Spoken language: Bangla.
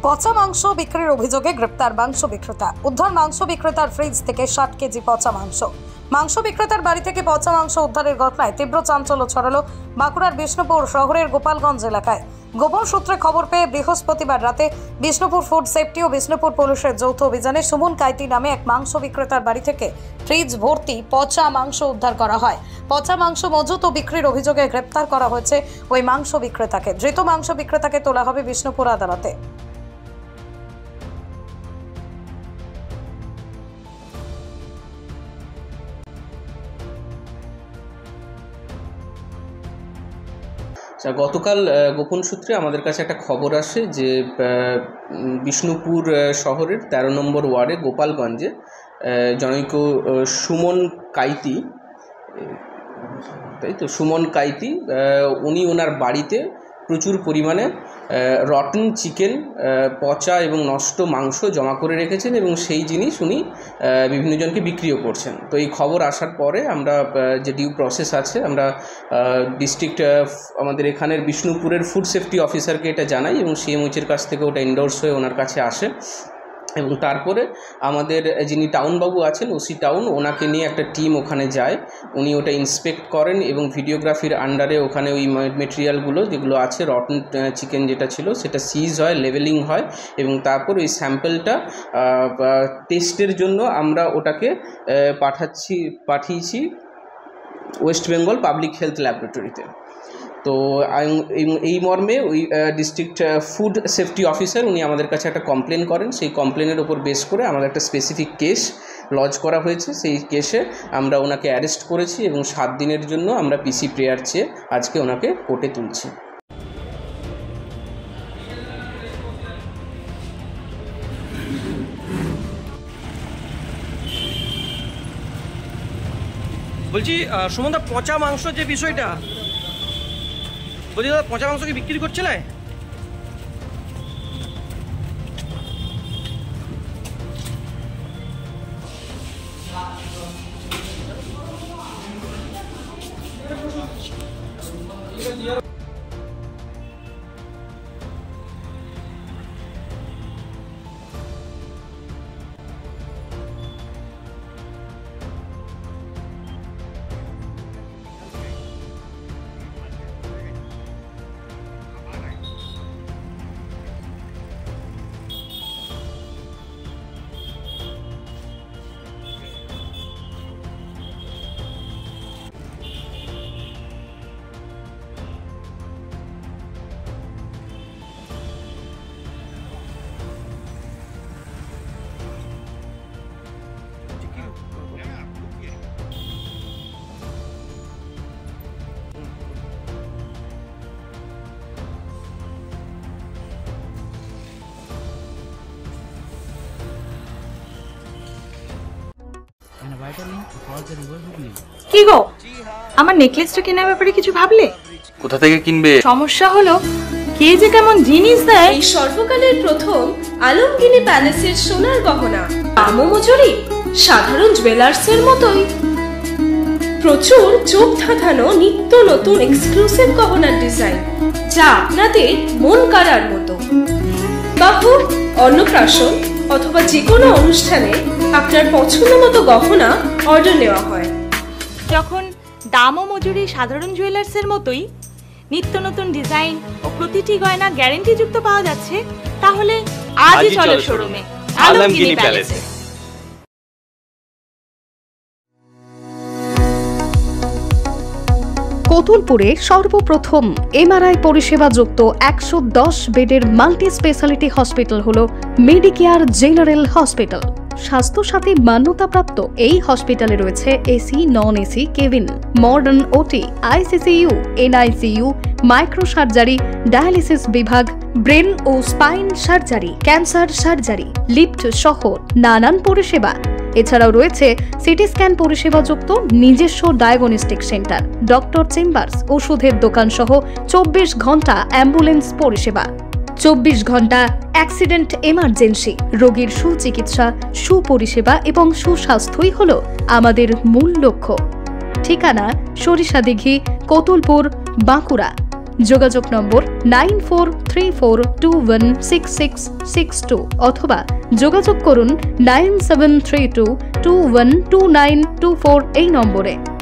পচা মাংস বিক্রির অভিযোগে গ্রেপ্তার মাংস বিক্রেতা। উদ্ধার মাংস বিক্রেতার ফ্রিজ থেকে 60 কেজি পচা মাংস। মাংস বিক্রেতার বাড়ি থেকে পচা মাংস উদ্ধারের ঘটনায় তীব্র চাঞ্চল্য ছড়ালো বাঁকুড়ার বিষ্ণুপুর শহরের গোপালগঞ্জ এলাকায়। গোপন সূত্রে খবর পেয়ে বৃহস্পতিবার রাতে বিষ্ণুপুর ফুড সেফটি ও বিষ্ণুপুর পুলিশের যৌথ অভিযানে সুমন কাইতি নামে এক মাংস বিক্রেতার বাড়ি থেকে ফ্রিজ ভর্তি পচা মাংস উদ্ধার করা হয়। পচা মাংস মজুত ও বিক্রির অভিযোগে গ্রেপ্তার করা হয়েছে ওই মাংস বিক্রেতাকে। ধৃত মাংস বিক্রেতাকে তোলা হবে বিষ্ণুপুর আদালতে। গতকাল গোপন সূত্রে আমাদের কাছে একটা খবর আসে যে বিষ্ণুপুর শহরের 13 নম্বর ওয়ার্ডে গোপালগঞ্জে জনৈক সুমন কাইতি, তাই তো সুমন কাইতি, উনি ওনার বাড়িতে প্রচুর পরিমাণে রটন চিকেন, পচা এবং নষ্ট মাংস জমা করে রেখেছেন এবং সেই জিনিস উনি বিভিন্ন জনকে বিক্রিও করছেন। তো এই খবর আসার পরে আমরা যে ডিউ প্রসেস আছে, আমরা ডিস্ট্রিক্ট আমাদের এখানের বিষ্ণুপুরের ফুড সেফটি অফিসারকে এটা জানাই এবং সিএমওইচের কাছ থেকে ওটা এন্ডোর্স হয়ে ওনার কাছে আসে এবং তারপরে আমাদের যিনি টাউনবাবু আছেন ওসি টাউন, ওনাকে নিয়ে একটা টিম ওখানে যায়। উনি ওটা ইন্সপেক্ট করেন এবং ভিডিওগ্রাফির আন্ডারে ওখানে ওই মেটেরিয়ালগুলো যেগুলো আছে, রটন চিকেন যেটা ছিল সেটা সিজ হয়, লেভেলিং হয় এবং তারপর ওই স্যাম্পলটা টেস্টের জন্য আমরা ওটাকে পাঠিয়েছি ওয়েস্ট বেঙ্গল পাবলিক হেলথ ল্যাবরেটরিতে। তো এই মর্মে ওই ডিস্ট্রিক্ট ফুড সেফটি অফিসার উনি আমাদের কাছে একটা কমপ্লেন করেন। সেই কমপ্লেনের ওপর বেস করে আমাদের একটা স্পেসিফিক কেস লজ করা হয়েছে। সেই কেসে আমরা ওনাকে অ্যারেস্ট করেছি এবং 7 দিনের জন্য আমরা পিসি প্রেয়ার চেয়ে আজকে ওনাকে কোর্টে তুলছি। বলছি সুমনদা, পচা মাংস যে বিষয়টা, বলছি দাদা, পচা মাংস কি বিক্রি করছে না? কি গো, আমার নেকলেসটা কেনার ব্যাপারে কিছু ভাবলে? কোথা থেকে কিনবে? সমস্যা হলো কে যে কেমন জিনিস দেয়। এই সর্বকালের প্রথম আলমগিনি প্যালেসের সোনার গহনা, দামও মজুরি সাধারণ জুয়েলার্সের মতোই। প্রচুর চোখ ধাঁধানো নিত্য নতুন এক্সক্লুসিভ গহনার ডিজাইন, যা আপনাদের মন কাড়ার মতো। বাহু, অন্নপ্রাশন অথবা যে কোনো অনুষ্ঠানে আপনার পছন্দ মতো গহনা অর্ডার নেওয়া হয়। যখন দাম ও মজুরি সাধারণ জুয়েলার্সের মতোই, নিত্য নতুন ডিজাইন ও প্রতিটি গয়না গ্যারান্টি যুক্ত পাওয়া যাচ্ছে, তাহলে আজই চলো শোরুমে আলমগিনি প্যালেসে। কতুলপুরে সর্বপ্রথম এমআরআই পরিষেবা যুক্ত 110 বেডের মাল্টি স্পেশালিটি হসপিটাল হল মেডিকেয়ার জেনারেল হসপিটাল। স্বাস্থ্যসাথী মান্যতাপ্রাপ্ত এই হসপিটালে রয়েছে AC, non AC cabin, modern OT, ICCU, NICU, micro surgery, dialysis বিভাগ, ব্রেন ও spine surgery, cancer surgery, lift সহ নানান পরিষেবা। এছাড়াও রয়েছে সিটি স্ক্যান পরিষেবা যুক্ত নিজস্ব ডায়াগনস্টিক সেন্টার, ডক্টর চেম্বার্স, ওষুধের দোকান সহ 24 ঘন্টা অ্যাম্বুলেন্স পরিষেবা। 24 ঘন্টা অ্যাক্সিডেন্ট এমার্জেন্সি, রোগীর সুচিকিৎসা, সুপরিষেবা এবং সুস্বাস্থ্যই হলো আমাদের মূল লক্ষ্য। ঠিকানা সরিষাদিঘি, কতুলপুর, বাঁকুড়া। যোগাযোগ নম্বর 9434216662 অথবা যোগাযোগ করুন 9732212924 এই নম্বরে।